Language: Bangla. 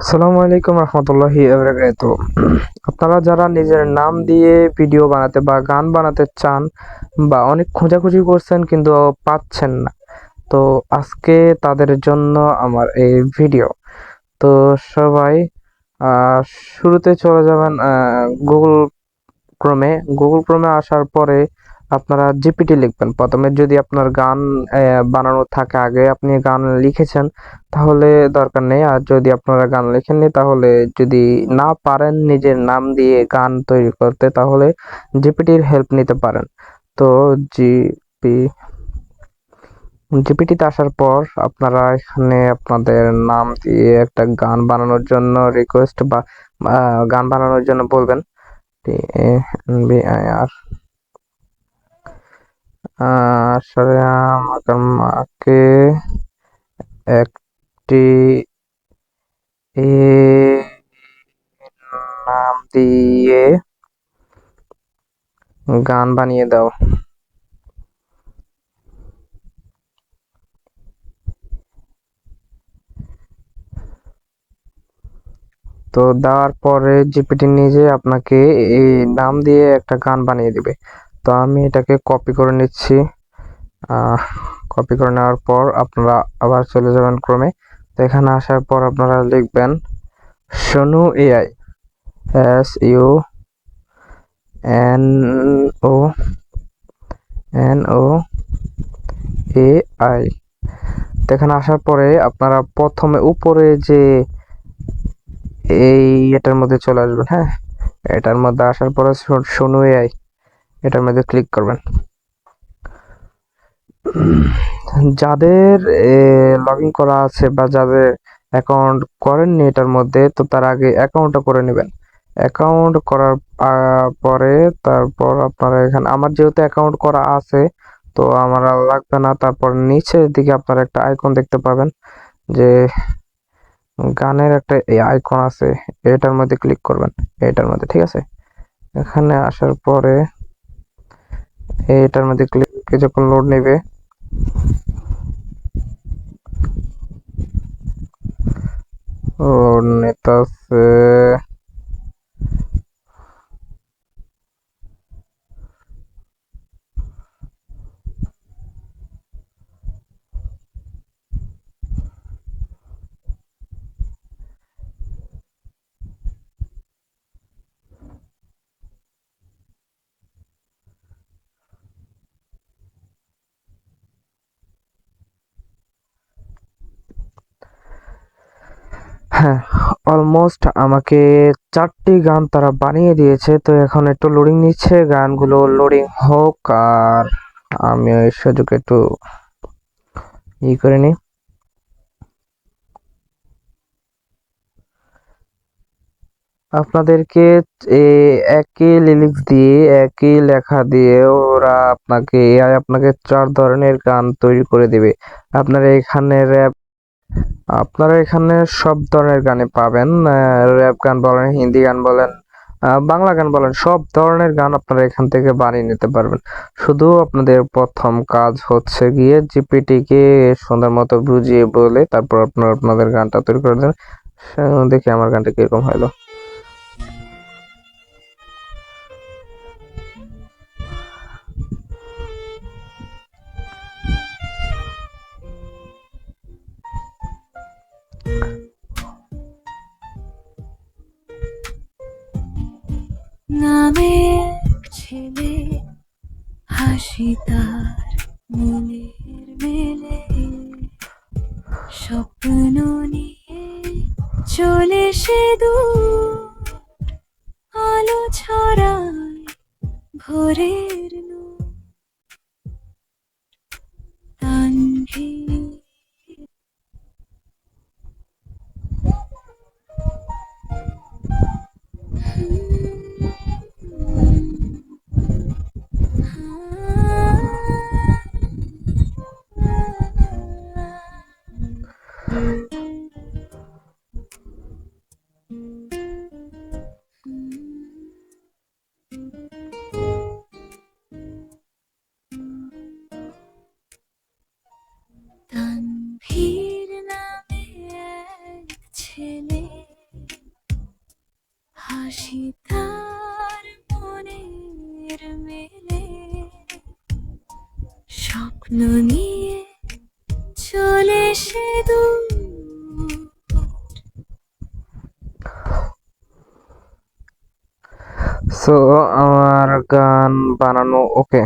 আসসালামু আলাইকুম রহমতুল্লাহি ওয়া আপনারা যারা নিজের নাম দিয়ে ভিডিও বানাতে বা গান বানাতে চান বা অনেক খোঁজাখুঁজি করছেন কিন্তু পাচ্ছেন না, তো আজকে তাদের জন্য আমার এই ভিডিও। তো সবাই আহ, শুরুতে চলে যাবেন গুগল ক্রোমে। গুগল ক্রোমে আসার পরে আপনারা জিপিটি লিখবেন প্রথমে। যদি আপনার গান বানানো থাকে, আগে আপনি গান লিখেছেন, তাহলে দরকার নেই। আর যদি আপনারা গান লেখেননি, তাহলে যদি না পারেন নিজের নাম দিয়ে গান তৈরি করতে, তাহলে জিপিটির হেল্প নিতে পারেন। তো জিপি জিপিটিতে আসার পর আপনারা এখানে আপনাদের নাম দিয়ে একটা গান বানানোর জন্য রিকোয়েস্ট বা গান বানানোর জন্য বলবেন। TNBIR আসলে আমাকে একটি নাম দিয়ে গান বানিয়ে দাও। তো দেওয়ার পরে জিপিটি নিজে আপনাকে এই নাম দিয়ে একটা গান বানিয়ে দিবে। তো আমি এটাকে কপি করে নিচ্ছি। কপি করে নেওয়ার পর আপনারা আবার চলে যাবেন ক্রমে। তো এখানে আসার পর আপনারা লিখবেন সোনু এআই, SUNONOAI। তো এখানে আসার পরে আপনারা প্রথমে উপরে যে এই এটার মধ্যে চলে আসবেন। হ্যাঁ, এটার মধ্যে আসার পরে সোনু এআই এটার মধ্যে ক্লিক করবেন। যাদের লগ ইন করা আছে বা যাদের অ্যাকাউন্ট করেননি এটার মধ্যে, তো তার আগে অ্যাকাউন্টটা করে নেবেন। অ্যাকাউন্ট করার পরে তারপর আপনারা এখানে, আমার যেহেতু অ্যাকাউন্ট করা আছে তো আমার আর লাগবে না। তারপর নিচের দিকে আপনারা একটা আইকন দেখতে পাবেন, যে গানের একটা এই আইকন আছে, এটার মধ্যে ক্লিক করবেন। এটার মধ্যে, ঠিক আছে। এখানে আসার পরে এটার মধ্যে ক্লিক, যখন লোড নেবে, ও নেতাছে। হ্যাঁ, অলমোস্ট আমাকে 4টি গান তারা বানিয়ে দিয়েছে। তো এখন একটু লোডিং নিচ্ছে, গানগুলো লোডিং হোক। আর আমি ওই সুযোগে একটু করে নিই। আপনাদেরকে একই লিরিক্স দিয়ে, একই লেখা দিয়ে ওরা আপনাকে, এআই আপনাকে 4 ধরনের গান তৈরি করে দিবে। আপনারা এখানে র‍্যাপ, আপনারা এখানে সব ধরনের গানে পাবেন। র‍্যাপ গান বলেন, হিন্দি গান বলেন, বাংলা গান বলেন, সব ধরনের গান আপনারা এখান থেকে বানিয়ে নিতে পারবেন। শুধু আপনাদের প্রথম কাজ হচ্ছে গিয়ে জিপিটি কে সুন্দর মতো বুঝিয়ে বলে তারপর আপনারা আপনাদের গানটা তৈরি করে দেন। দেখি আমার গানটা কিরকম হলো। নামে ছেলে, হাসি তার মনের মেলে, স্বপ্ন নিয়ে চলে সে দূর, আলো ছড়ায় ভোরের তানভীর। হাসি তার মনের মেলে স্বপ্ন নিয়ে চলে সে দূর। সো আমার গান বানানো ওকে।